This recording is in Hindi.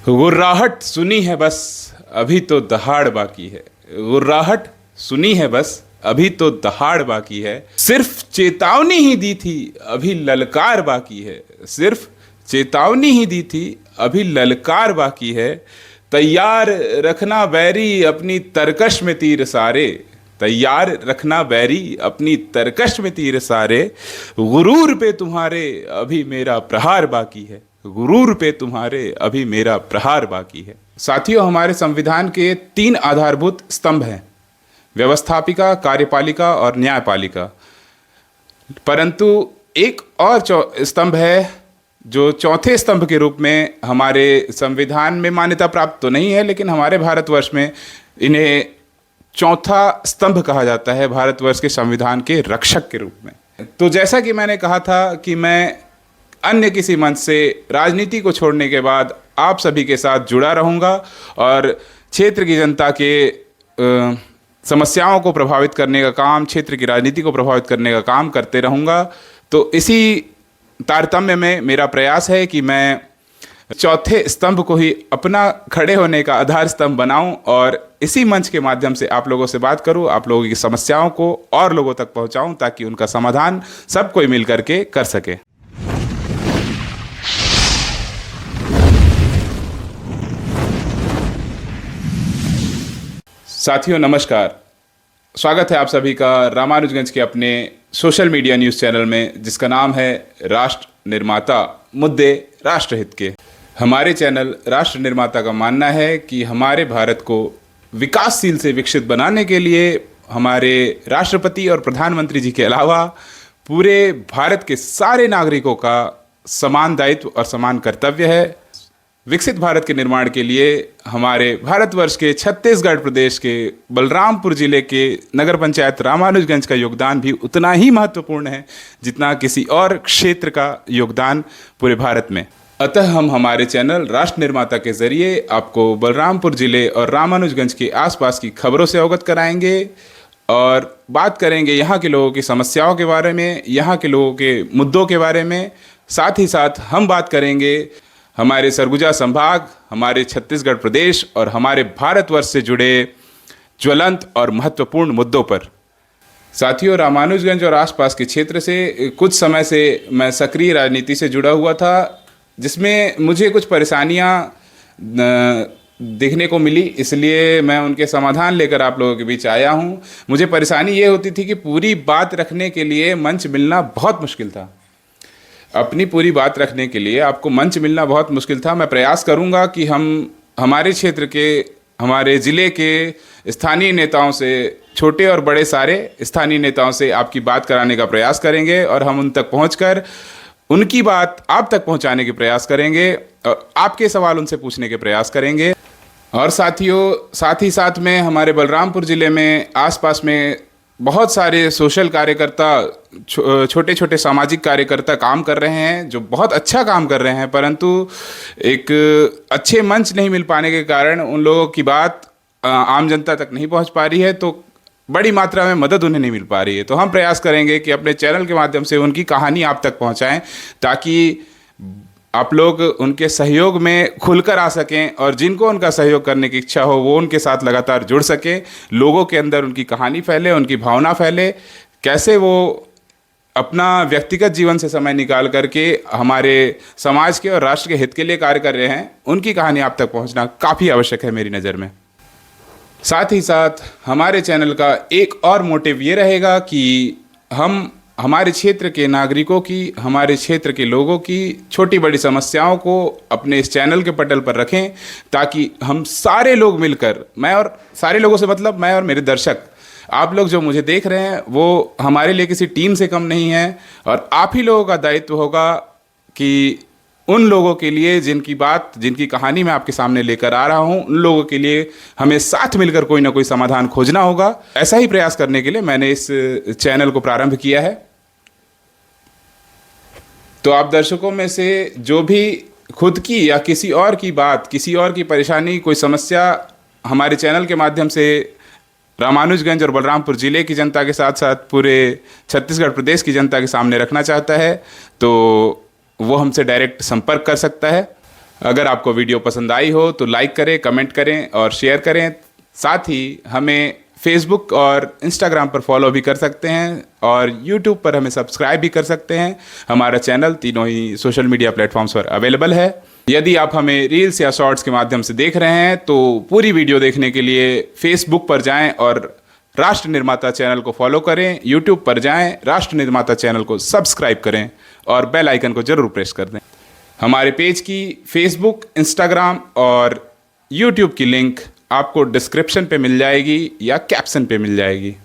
गुर्राहट सुनी है बस, अभी तो दहाड़ बाकी है। गुर्राहट सुनी है बस, अभी तो दहाड़ बाकी है। सिर्फ चेतावनी ही दी थी, अभी ललकार बाकी है। सिर्फ चेतावनी ही दी थी, अभी ललकार बाकी है। तैयार रखना बैरी अपनी तरकश में तीर सारे। तैयार रखना बैरी अपनी तरकश में तीर सारे। गुरूर पे तुम्हारे अभी मेरा प्रहार बाकी है। गुरूर पे तुम्हारे अभी मेरा प्रहार बाकी है। साथियों, हमारे संविधान के 3 आधारभूत स्तंभ हैं, व्यवस्थापिका, कार्यपालिका और न्यायपालिका। परंतु एक और स्तंभ है जो चौथे स्तंभ के रूप में हमारे संविधान में मान्यता प्राप्त तो नहीं है, लेकिन हमारे भारतवर्ष में इन्हें चौथा स्तंभ कहा जाता है, भारतवर्ष के संविधान के रक्षक के रूप में। तो जैसा कि मैंने कहा था कि मैं अन्य किसी मंच से राजनीति को छोड़ने के बाद आप सभी के साथ जुड़ा रहूँगा और क्षेत्र की जनता के समस्याओं को प्रभावित करने का काम, क्षेत्र की राजनीति को प्रभावित करने का काम करते रहूँगा। तो इसी तारतम्य में मेरा प्रयास है कि मैं चौथे स्तंभ को ही अपना खड़े होने का आधार स्तंभ बनाऊं और इसी मंच के माध्यम से आप लोगों से बात करूं, आप लोगों की समस्याओं को और लोगों तक पहुंचाऊं ताकि उनका समाधान सब कोई मिल करके कर सके। साथियों नमस्कार, स्वागत है आप सभी का रामानुजगंज के अपने सोशल मीडिया न्यूज़ चैनल में, जिसका नाम है राष्ट्र निर्माता, मुद्दे राष्ट्रहित के। हमारे चैनल राष्ट्र निर्माता का मानना है कि हमारे भारत को विकासशील से विकसित बनाने के लिए हमारे राष्ट्रपति और प्रधानमंत्री जी के अलावा पूरे भारत के सारे नागरिकों का समान दायित्व और समान कर्तव्य है। विकसित भारत के निर्माण के लिए हमारे भारतवर्ष के छत्तीसगढ़ प्रदेश के बलरामपुर जिले के नगर पंचायत रामानुजगंज का योगदान भी उतना ही महत्वपूर्ण है जितना किसी और क्षेत्र का योगदान पूरे भारत में। अतः हम हमारे चैनल राष्ट्र निर्माता के जरिए आपको बलरामपुर जिले और रामानुजगंज के आसपास की खबरों से अवगत कराएंगे और बात करेंगे यहाँ के लोगों की समस्याओं के बारे में, यहाँ के लोगों के मुद्दों के बारे में। साथ ही साथ हम बात करेंगे हमारे सरगुजा संभाग, हमारे छत्तीसगढ़ प्रदेश और हमारे भारतवर्ष से जुड़े ज्वलंत और महत्वपूर्ण मुद्दों पर। साथियों, रामानुजगंज और आसपास के क्षेत्र से कुछ समय से मैं सक्रिय राजनीति से जुड़ा हुआ था, जिसमें मुझे कुछ परेशानियां देखने को मिली, इसलिए मैं उनके समाधान लेकर आप लोगों के बीच आया हूं। मुझे परेशानी ये होती थी कि पूरी बात रखने के लिए मंच मिलना बहुत मुश्किल था। अपनी पूरी बात रखने के लिए आपको मंच मिलना बहुत मुश्किल था। मैं प्रयास करूंगा कि हम हमारे क्षेत्र के, हमारे ज़िले के स्थानीय नेताओं से, छोटे और बड़े सारे स्थानीय नेताओं से आपकी बात कराने का प्रयास करेंगे और हम उन तक पहुंचकर उनकी बात आप तक पहुंचाने के प्रयास करेंगे और आपके सवाल उनसे पूछने के प्रयास करेंगे। और साथियों, साथ ही साथ में हमारे बलरामपुर ज़िले में आसपास में बहुत सारे सोशल कार्यकर्ता, छोटे छोटे सामाजिक कार्यकर्ता काम कर रहे हैं, जो बहुत अच्छा काम कर रहे हैं, परंतु एक अच्छे मंच नहीं मिल पाने के कारण उन लोगों की बात आम जनता तक नहीं पहुंच पा रही है, तो बड़ी मात्रा में मदद उन्हें नहीं मिल पा रही है। तो हम प्रयास करेंगे कि अपने चैनल के माध्यम से उनकी कहानी आप तक पहुंचाएं ताकि आप लोग उनके सहयोग में खुलकर आ सकें और जिनको उनका सहयोग करने की इच्छा हो वो उनके साथ लगातार जुड़ सकें। लोगों के अंदर उनकी कहानी फैले, उनकी भावना फैले, कैसे वो अपना व्यक्तिगत जीवन से समय निकाल करके हमारे समाज के और राष्ट्र के हित के लिए कार्य कर रहे हैं, उनकी कहानी आप तक पहुंचना काफ़ी आवश्यक है मेरी नज़र में। साथ ही साथ हमारे चैनल का एक और मोटिव ये रहेगा कि हम हमारे क्षेत्र के नागरिकों की, हमारे क्षेत्र के लोगों की छोटी बड़ी समस्याओं को अपने इस चैनल के पटल पर रखें ताकि हम सारे लोग मिलकर, मैं और सारे लोगों से मतलब मैं और मेरे दर्शक, आप लोग जो मुझे देख रहे हैं वो हमारे लिए किसी टीम से कम नहीं है और आप ही लोगों का दायित्व होगा कि उन लोगों के लिए जिनकी बात, जिनकी कहानी मैं आपके सामने लेकर आ रहा हूं, उन लोगों के लिए हमें साथ मिलकर कोई ना कोई समाधान खोजना होगा। ऐसा ही प्रयास करने के लिए मैंने इस चैनल को प्रारंभ किया है। तो आप दर्शकों में से जो भी खुद की या किसी और की बात, किसी और की परेशानी, कोई समस्या हमारे चैनल के माध्यम से रामानुजगंज और बलरामपुर ज़िले की जनता के साथ साथ पूरे छत्तीसगढ़ प्रदेश की जनता के सामने रखना चाहता है तो वो हमसे डायरेक्ट संपर्क कर सकता है। अगर आपको वीडियो पसंद आई हो तो लाइक करें, कमेंट करें और शेयर करें। साथ ही हमें फेसबुक और इंस्टाग्राम पर फॉलो भी कर सकते हैं और यूट्यूब पर हमें सब्सक्राइब भी कर सकते हैं। हमारा चैनल तीनों ही सोशल मीडिया प्लेटफॉर्म्स पर अवेलेबल है। यदि आप हमें रील्स या शॉर्ट्स के माध्यम से देख रहे हैं तो पूरी वीडियो देखने के लिए फेसबुक पर जाएं और राष्ट्र निर्माता चैनल को फॉलो करें। यूट्यूब पर जाएं, राष्ट्र निर्माता चैनल को सब्सक्राइब करें और बेल आइकन को जरूर प्रेस कर दें। हमारे पेज की फेसबुक, इंस्टाग्राम और यूट्यूब की लिंक आपको डिस्क्रिप्शन पे मिल जाएगी या कैप्शन पे मिल जाएगी।